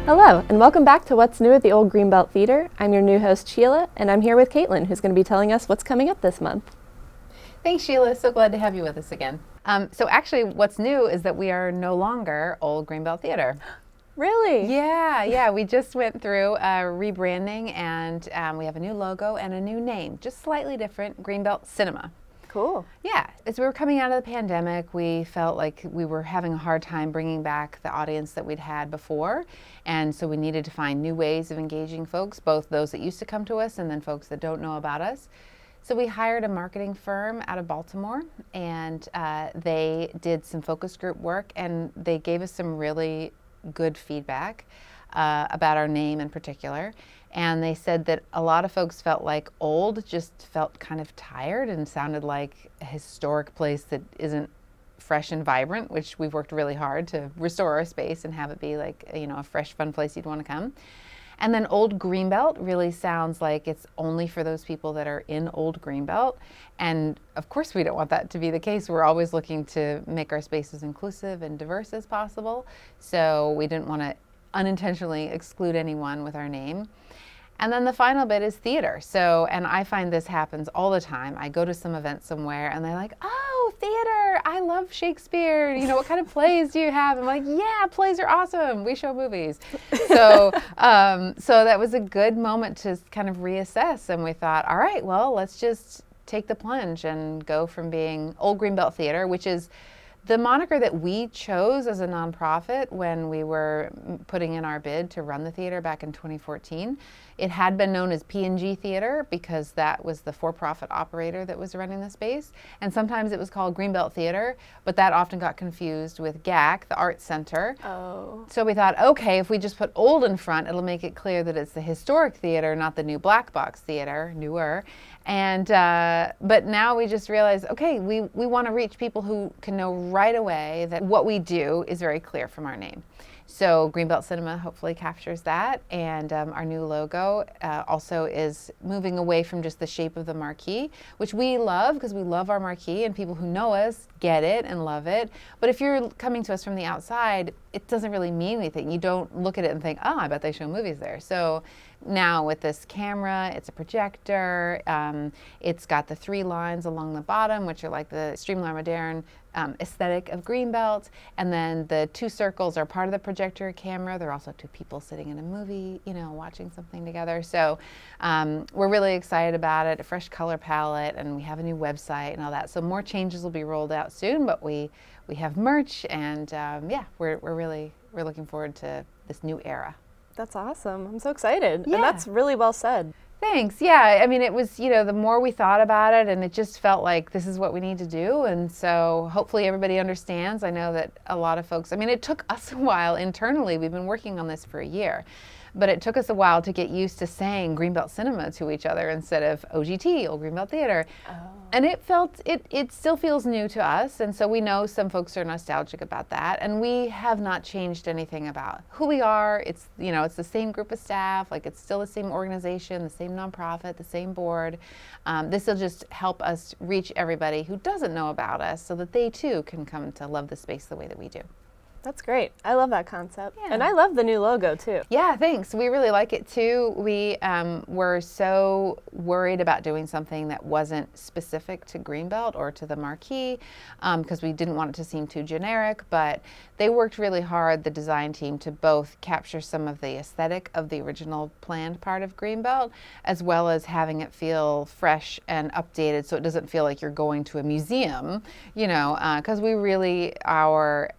Hello, and welcome back to What's New at the Old Greenbelt Theater. I'm your new host, Sheila, and I'm here with Caitlin, who's going to be telling us what's coming up this month. Thanks, Sheila. So glad to have you with us again. So actually, what's new is that we are no longer Old Greenbelt Theater. Really? Yeah. We just went through a rebranding, and we have a new logo and a new name, just slightly different, Greenbelt Cinema. Cool. Yeah, as we were coming out of the pandemic, we felt like we were having a hard time bringing back the audience that we'd had before. And so we needed to find new ways of engaging folks, both those that used to come to us and then folks that don't know about us. So we hired a marketing firm out of Baltimore, and they did some focus group work, and they gave us some really good feedback about our name in particular. And they said that a lot of folks felt like old just felt kind of tired and sounded like a historic place that isn't fresh and vibrant, which we've worked really hard to restore our space and have it be like, a fresh, fun place you'd want to come. And then Old Greenbelt really sounds like it's only for those people that are in Old Greenbelt. And of course we don't want that to be the case. We're always looking to make our spaces inclusive and diverse as possible. So we didn't want to unintentionally exclude anyone with our name. And then the final bit is theater. So, and I find this happens all the time. I go to some event somewhere and they're like, oh, theater, I love Shakespeare. What kind of plays do you have? I'm like, yeah, plays are awesome. We show movies. So that was a good moment to kind of reassess. And we thought, all right, well, let's just take the plunge and go from being Old Greenbelt Theater, which is the moniker that we chose as a nonprofit when we were putting in our bid to run the theater back in 2014. It had been known as P&G Theater because that was the for-profit operator that was running the space. And sometimes it was called Greenbelt Theater, but that often got confused with GAC, the Arts Center. Oh. So we thought, okay, if we just put old in front, it'll make it clear that it's the historic theater, not the new black box theater, newer. And but now we just realize, okay, we want to reach people who can know right away that what we do is very clear from our name. So Greenbelt Cinema hopefully captures that, and our new logo also is moving away from just the shape of the marquee, which we love because we love our marquee and people who know us get it and love it. But if you're coming to us from the outside, it doesn't really mean anything. You don't look at it and think, oh, I bet they show movies there. So now with this camera, it's a projector. It's got the 3 lines along the bottom, which are like the streamlined modern aesthetic of Greenbelt. And then the 2 circles are part of the projector camera. There are also 2 people sitting in a movie, watching something together. So we're really excited about it, a fresh color palette, and we have a new website and all that. So more changes will be rolled out soon, but we have merch, and we're looking forward to this new era. That's awesome. I'm so excited. Yeah. And that's really well said. Thanks. Yeah, I mean, it was, the more we thought about it, and it just felt like this is what we need to do. And so hopefully everybody understands. I know that a lot of folks, it took us a while internally. We've been working on this for a year. But it took us a while to get used to saying Greenbelt Cinema to each other instead of OGT, Old Greenbelt Theater. Oh. And it still feels new to us. And so we know some folks are nostalgic about that. And we have not changed anything about who we are. It's, it's the same group of staff. Like, it's still the same organization, the same nonprofit, the same board. This will just help us reach everybody who doesn't know about us so that they too can come to love the space the way that we do. That's great. I love that concept. Yeah. And I love the new logo too. Yeah, thanks. We really like it too. We were so worried about doing something that wasn't specific to Greenbelt or to the marquee because we didn't want it to seem too generic, but they worked really hard, the design team, to both capture some of the aesthetic of the original planned part of Greenbelt, as well as having it feel fresh and updated so it doesn't feel like you're going to a museum, because we really, our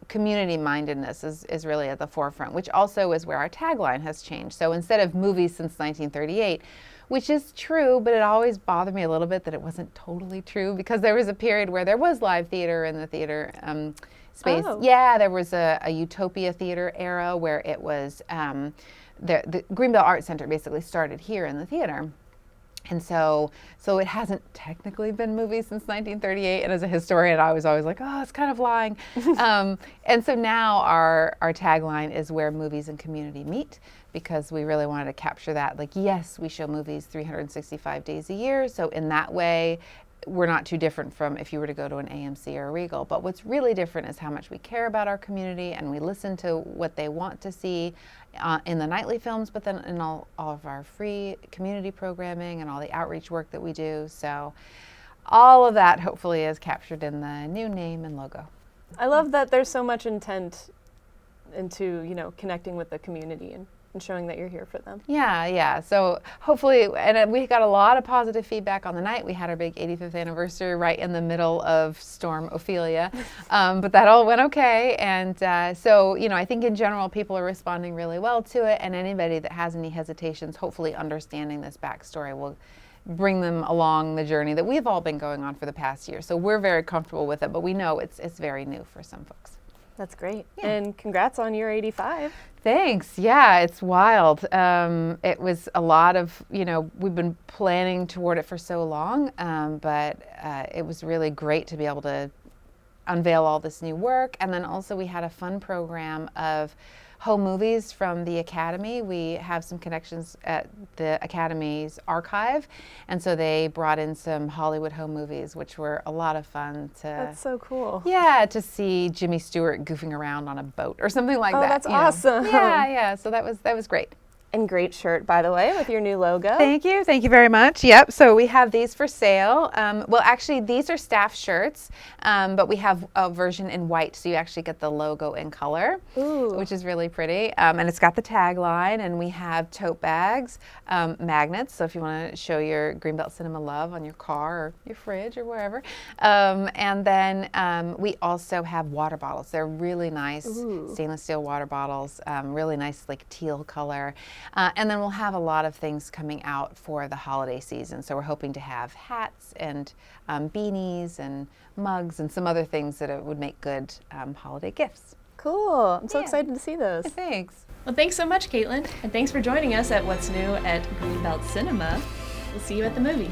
community mindedness is really at the forefront, which also is where our tagline has changed. So instead of movies since 1938, which is true, but it always bothered me a little bit that it wasn't totally true because there was a period where there was live theater in the theater space. Oh. Yeah, there was a Utopia theater era where it was, the Greenbelt Art Center basically started here in the theater. And so it hasn't technically been movies since 1938. And as a historian, I was always like, oh, it's kind of lying. And so now our tagline is where movies and community meet, because we really wanted to capture that. Like, yes, we show movies 365 days a year. So in that way, we're not too different from if you were to go to an AMC or a Regal. But what's really different is how much we care about our community, and we listen to what they want to see in the nightly films, but then in all of our free community programming and all the outreach work that we do. So all of that hopefully is captured in the new name and logo. I love that there's so much intent into, connecting with the community and showing that you're here for them. Yeah. So hopefully, and we got a lot of positive feedback on the night. We had our big 85th anniversary right in the middle of Storm Ophelia, but that all went okay. And so, I think in general, people are responding really well to it. And anybody that has any hesitations, hopefully understanding this backstory will bring them along the journey that we've all been going on for the past year. So we're very comfortable with it, but we know it's very new for some folks. That's great. Yeah. And congrats on your 85. Thanks. Yeah, it's wild. It was a lot of, we've been planning toward it for so long, but it was really great to be able to unveil all this new work. And then also we had a fun program of home movies from the Academy. We have some connections at the Academy's archive, and so they brought in some Hollywood home movies, which were a lot of fun to. That's so cool. Yeah, to see Jimmy Stewart goofing around on a boat or something like that. Oh, that's awesome. Yeah. So that was great. And great shirt, by the way, with your new logo. Thank you very much. Yep, so we have these for sale. Well, actually, these are staff shirts, but we have a version in white, so you actually get the logo in color, which is really pretty. And it's got the tagline, and we have tote bags, magnets, so if you want to show your Greenbelt Cinema love on your car or your fridge or wherever. And then we also have water bottles. They're really nice stainless steel water bottles, really nice like teal color. And then we'll have a lot of things coming out for the holiday season. So we're hoping to have hats and beanies and mugs and some other things that would make good holiday gifts. Cool. I'm so excited to see those. Thanks. Well, thanks so much, Caitlin. And thanks for joining us at What's New at Greenbelt Cinema. We'll see you at the movies.